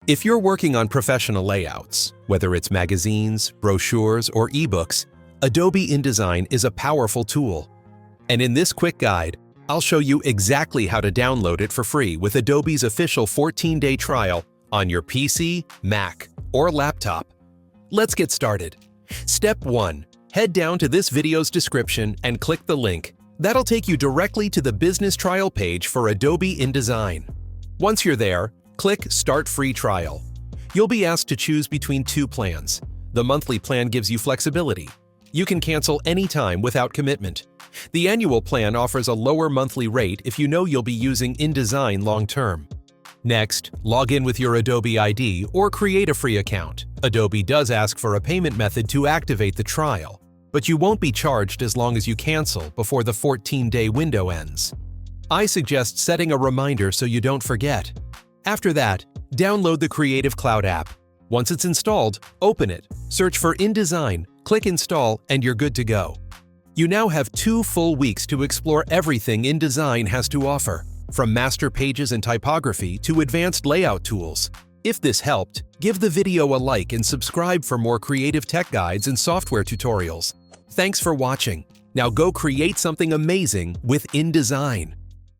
If you're working on professional layouts, whether it's magazines, brochures, or ebooks, Adobe InDesign is a powerful tool. And in this quick guide, I'll show you exactly how to download it for free with Adobe's official 14-day trial on your PC, Mac, or laptop. Let's get started. Step 1. Head down to this video's description and click the link. That'll take you directly to the business trial page for Adobe InDesign. Once you're there, click Start Free Trial. You'll be asked to choose between two plans. The monthly plan gives you flexibility. You can cancel anytime without commitment. The annual plan offers a lower monthly rate if you know you'll be using InDesign long-term. Next, log in with your Adobe ID or create a free account. Adobe does ask for a payment method to activate the trial, but you won't be charged as long as you cancel before the 14-day window ends. I suggest setting a reminder so you don't forget. After that, download the Creative Cloud app. Once it's installed, open it, search for InDesign, click Install, and you're good to go. You now have 2 full weeks to explore everything InDesign has to offer, from master pages and typography to advanced layout tools. If this helped, give the video a like and subscribe for more creative tech guides and software tutorials. Thanks for watching. Now go create something amazing with InDesign.